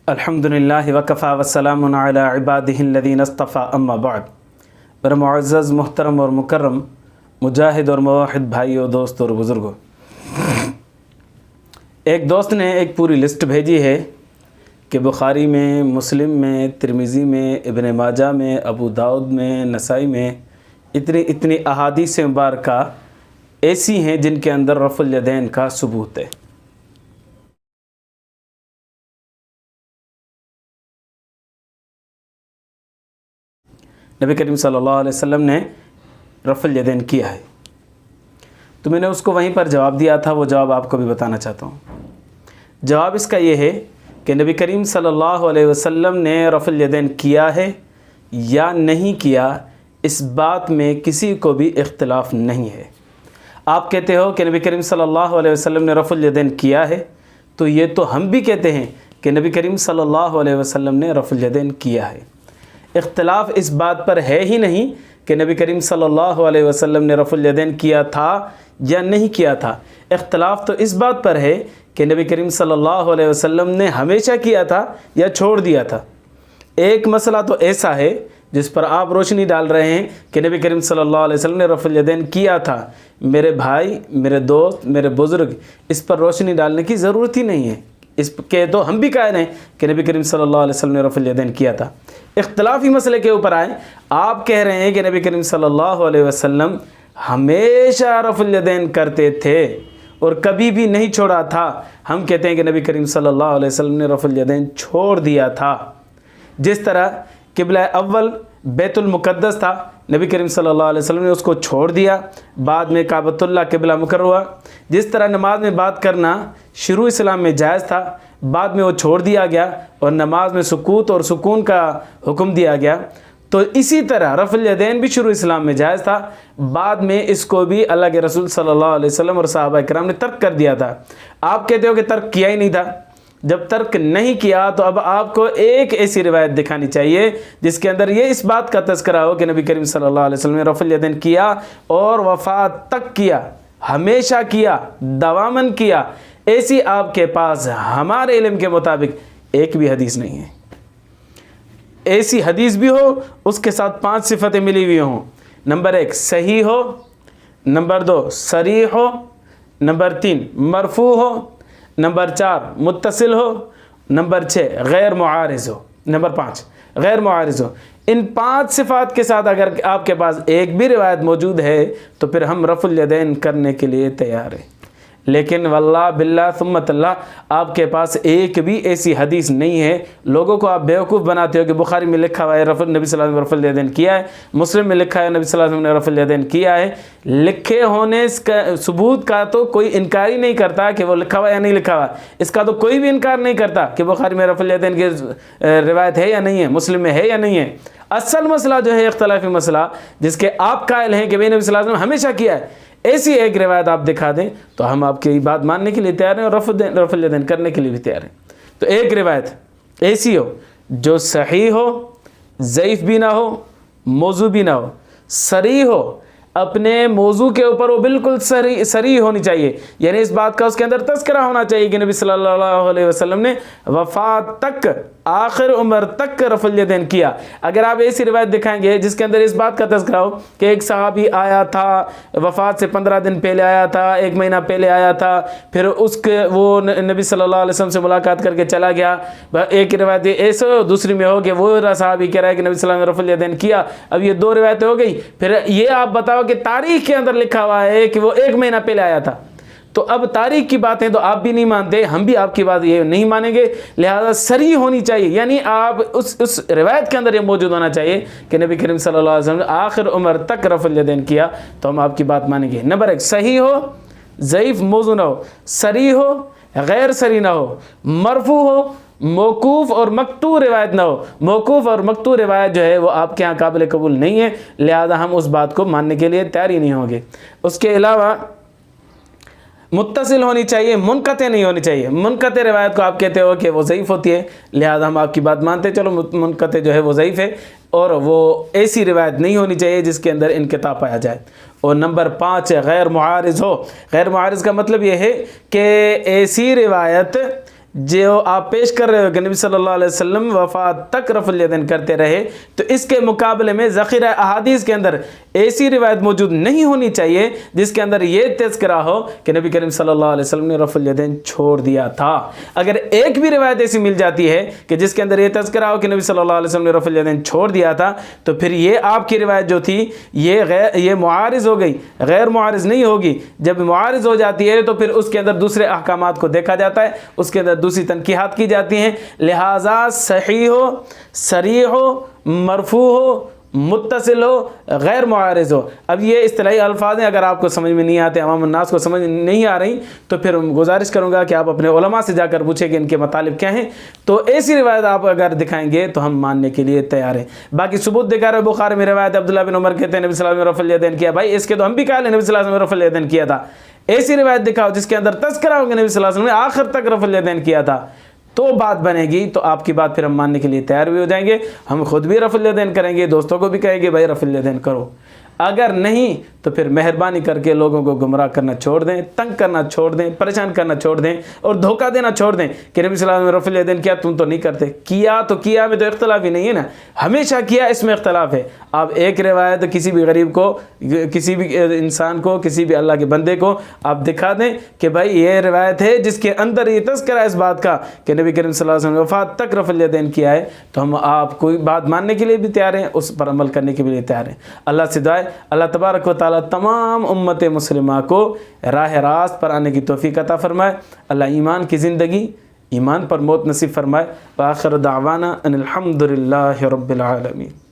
الحمدللہ وکفا وسلام علی عبادہ الذین اصطفیٰ اما بعد۔ میرے معزز محترم اور مکرم مجاہد اور موحد بھائیوں، دوستوں اور بزرگوں، ایک دوست نے ایک پوری لسٹ بھیجی ہے کہ بخاری میں، مسلم میں، ترمذی میں، ابن ماجہ میں، ابو داؤد میں، نسائی میں اتنی احادیث مبارکہ ایسی ہیں جن کے اندر رفع الیدین کا ثبوت ہے۔ نبی کریم صلی اللہ علیہ وسلم نے رفع الیدین کیا ہے، تو میں نے اس کو وہیں پر جواب دیا تھا، وہ جواب آپ کو بھی بتانا چاہتا ہوں۔ جواب اس کا یہ ہے کہ نبی کریم صلی اللہ علیہ وسلم نے رفع الیدین کیا ہے یا نہیں کیا، اس بات میں کسی کو بھی اختلاف نہیں ہے۔ آپ کہتے ہو کہ نبی کریم صلی اللہ علیہ وسلم نے رفع الیدین کیا ہے، تو یہ تو ہم بھی کہتے ہیں کہ نبی کریم صلی اللہ علیہ وسلم نے رفع الیدین کیا ہے۔ اختلاف اس بات پر ہے ہی نہیں کہ نبی کریم صلی اللہ علیہ وسلم نے رفع الیدین کیا تھا یا نہیں کیا تھا۔ اختلاف تو اس بات پر ہے کہ نبی کریم صلی اللہ علیہ وسلم نے ہمیشہ کیا تھا یا چھوڑ دیا تھا۔ ایک مسئلہ تو ایسا ہے جس پر آپ روشنی ڈال رہے ہیں کہ نبی کریم صلی اللہ علیہ وسلم نے رفع الیدین کیا تھا۔ میرے بھائی، میرے دوست، میرے بزرگ، اس پر روشنی ڈالنے کی ضرورت ہی نہیں ہے۔ اس کے تو ہم بھی قائل ہیں کہ نبی کریم صلی اللہ علیہ وسلم نے رفع الیدین کیا تھا۔ اختلافی مسئلے کے اوپر آئیں، آپ کہہ رہے ہیں کہ نبی کریم صلی اللہ علیہ وسلم ہمیشہ رفع الیدین کرتے تھے اور کبھی بھی نہیں چھوڑا تھا۔ ہم کہتے ہیں کہ نبی کریم صلی اللہ علیہ وسلم نے رفع الیدین چھوڑ دیا تھا۔ جس طرح قبلہ اول بیت المقدس تھا، نبی کریم صلی اللہ علیہ وسلم نے اس کو چھوڑ دیا، بعد میں کعبۃ اللہ قبلہ مقرر ہوا۔ جس طرح نماز میں بات کرنا شروع اسلام میں جائز تھا، بعد میں وہ چھوڑ دیا گیا اور نماز میں سکوت اور سکون کا حکم دیا گیا، تو اسی طرح رفع الیدین بھی شروع اسلام میں جائز تھا، بعد میں اس کو بھی اللہ کے رسول صلی اللہ علیہ وسلم اور صحابہ کرام نے ترک کر دیا تھا۔ آپ کہتے ہو کہ ترک کیا ہی نہیں تھا۔ جب ترک نہیں کیا تو اب آپ کو ایک ایسی روایت دکھانی چاہیے جس کے اندر یہ اس بات کا تذکرہ ہو کہ نبی کریم صلی اللہ علیہ وسلم نے رفع الیدین کیا اور وفات تک کیا، ہمیشہ کیا، دواما کیا۔ ایسی آپ کے پاس ہمارے علم کے مطابق ایک بھی حدیث نہیں ہے۔ ایسی حدیث بھی ہو اس کے ساتھ 5 صفتیں ملی ہوئی ہوں۔ نمبر 1 صحیح ہو، نمبر 2 صریح ہو، نمبر 3 مرفوع ہو، نمبر 4 متصل ہو، نمبر 6 غیر معارض ہو، نمبر 5 غیر معارض ہو۔ ان 5 صفات کے ساتھ اگر آپ کے پاس ایک بھی روایت موجود ہے تو پھر ہم رفع الیدین کرنے کے لیے تیار ہیں۔ لیکن واللہ باللہ ثم اللہ آپ کے پاس ایک بھی ایسی حدیث نہیں ہے۔ لوگوں کو آپ بیوقوف بناتے ہو کہ بخاری میں لکھا ہوا ہے نبی صلی اللہ علیہ وسلم نے رفع الیدین کیا ہے، مسلم میں لکھا ہے نبی صلی اللہ علیہ وسلم نے رفع الیدین کیا ہے۔ لکھے ہونے کا ثبوت کا تو کوئی انکار ہی نہیں کرتا کہ وہ لکھا ہوا یا نہیں لکھا ہوا، اس کا تو کوئی بھی انکار نہیں کرتا کہ بخاری میں رفع الیدین کی روایت ہے یا نہیں ہے، مسلم میں ہے یا نہیں ہے۔ اصل مسئلہ جو ہے اختلافی مسئلہ جس کے آپ قائل ہیں کہ نبی صلی اللہ علیہ وسلم ہمیشہ کیا ہے، ایسی ایک روایت آپ دکھا دیں تو ہم آپ کی بات ماننے کے لیے تیار ہیں اور رفع الیدین کرنے کے لیے بھی تیار ہیں۔ تو ایک روایت ایسی ہو جو صحیح ہو، ضعیف بھی نہ ہو، موضوع بھی نہ ہو، صریح ہو، اپنے موضوع کے اوپر وہ بالکل صریح ہونی چاہیے، یعنی اس بات کا اس کے اندر تذکرہ ہونا چاہیے کہ نبی صلی اللہ علیہ وسلم نے وفات تک، آخر عمر تک رفع الیدین کیا۔ اگر آپ ایسی روایت دکھائیں گے جس کے اندر اس بات کا تذکرہ ہو کہ ایک صحابی آیا تھا، وفات سے 15 دن پہلے آیا تھا، 1 مہینہ پہلے آیا تھا، پھر وہ نبی صلی اللہ علیہ وسلم سے ملاقات کر کے چلا گیا، ایک روایت ایسے ہو، دوسری میں ہو کہ وہ صحابی کہہ رہا ہے کہ نبی صلی اللہ علیہ وسلم نے رفع الیدین کیا۔ اب یہ 2 روایتیں ہو گئی، پھر یہ آپ بتاؤ کہ تاریخ کے اندر لکھا ہوا ہے کہ وہ 1 مہینہ پہلے آیا تھا، تو اب تاریخ کی باتیں تو آپ بھی نہیں مانتے، ہم بھی آپ کی بات یہ نہیں مانیں گے، لہذا صریح ہونی چاہیے، یعنی آپ اس روایت کے اندر یہ موجود ہونا چاہیے کہ نبی کریم صلی اللہ علیہ وسلم نے آخر عمر تک رفع الیدین کیا، تو ہم آپ کی بات مانیں گے۔ نمبر 1 صحیح ہو، ضعیف موضوع نہ ہو، صریح ہو، غیر صریح نہ ہو، مرفوع ہو، موقوف اور مقطوع روایت نہ ہو۔ موقوف اور مقطوع روایت جو ہے وہ آپ کے ہاں قابل قبول نہیں ہے، لہذا ہم اس بات کو ماننے کے لیے تیار ہی نہیں ہوں گے۔ اس کے علاوہ متصل ہونی چاہیے، منقطع نہیں ہونی چاہیے۔ منقطع روایت کو آپ کہتے ہو کہ وہ ضعیف ہوتی ہے، لہذا ہم آپ کی بات مانتے، چلو منقطع جو ہے وہ ضعیف ہے، اور وہ ایسی روایت نہیں ہونی چاہیے جس کے اندر انقطاع پایا جائے۔ اور نمبر 5 غیر معارض ہو۔ غیر معارض کا مطلب یہ ہے کہ ایسی روایت جو آپ پیش کر رہے ہو کہ نبی صلی اللہ علیہ وسلم وفات تک رفع الیدین کرتے رہے، تو اس کے مقابلے میں ذخیرہ احادیث کے اندر ایسی روایت موجود نہیں ہونی چاہیے جس کے اندر یہ تذکرہ ہو کہ نبی کریم صلی اللہ علیہ وسلم نے رفع الیدین چھوڑ دیا تھا۔ اگر ایک بھی روایت ایسی مل جاتی ہے کہ جس کے اندر یہ تذکرہ ہو کہ نبی صلی اللہ علیہ وسلم نے رفع الیدین چھوڑ دیا تھا، تو پھر یہ آپ کی روایت جو تھی یہ معارض ہو گئی، غیر معارض نہیں ہوگی۔ جب معارض ہو جاتی ہے تو پھر اس کے اندر دوسرے احکامات کو دیکھا جاتا ہے، اس کے اندر دوسری تنقیحات کی جاتی ہیں۔ لہٰذا صحیح ہو، صریح ہو، مرفوع ہو، متصل ہو، غیر معارض ہو۔ اب یہ اصطلاحی الفاظ ہیں، اگر آپ کو سمجھ میں نہیں آتے، عوام الناس کو سمجھ نہیں آ رہی، تو پھر گزارش کروں گا کہ آپ اپنے علماء سے جا کر پوچھیں کہ ان کے مطالب کیا ہیں۔ تو ایسی روایت آپ اگر دکھائیں گے تو ہم ماننے کے لیے تیار ہیں۔ باقی ثبوت دکھا رہے بخاری میں روایت عبداللہ بن عمر کہتے ہیں نبی صلی اللہ علیہ وسلم نے رفع الیدین کیا، بھائی اس کے تو ہم بھی قائل ہیں نبی صلی اللہ علیہ وسلم نے رفع الیدین کیا تھا۔ ایسی روایت دکھاؤ جس کے اندر تذکرہ ہو کہ نبی صلی اللہ علیہ وسلم نے آخر تک رفع الیدین کیا تھا، تو بات بنے گی، تو آپ کی بات پھر ہم ماننے کے لیے تیار بھی ہو جائیں گے، ہم خود بھی رفع الیدین کریں گے، دوستوں کو بھی کہیں گے بھائی رفع الیدین کرو۔ اگر نہیں تو پھر مہربانی کر کے لوگوں کو گمراہ کرنا چھوڑ دیں، تنگ کرنا چھوڑ دیں، پریشان کرنا چھوڑ دیں اور دھوکہ دینا چھوڑ دیں کہ نبی صلی اللہ علیہ وسلم نے رفع الیدین کیا، تم تو نہیں کرتے۔ کیا تو کیا میں تو اختلاف ہی نہیں ہے نا، ہمیشہ کیا اس میں اختلاف ہے۔ آپ ایک روایت کسی بھی غریب کو، کسی بھی انسان کو، کسی بھی اللہ کے بندے کو آپ دکھا دیں کہ بھائی یہ روایت ہے جس کے اندر یہ تذکرہ اس بات کا کہ نبی کریم صلی اللہ علیہ وسلم نے وفات تک رفع الیدین کیا ہے، تو ہم آپ کوئی بات ماننے کے لیے بھی تیار ہیں، اس پر عمل کرنے کے لیے تیار ہیں۔ اللہ سے دعا ہے اللہ تبارک و تعالیٰ تمام امت مسلمہ کو راہ راست پر آنے کی توفیق عطا فرمائے۔ اللہ ایمان کی زندگی، ایمان پر موت نصیب فرمائے۔ وآخر دعوانا ان الحمد للہ رب العالمین۔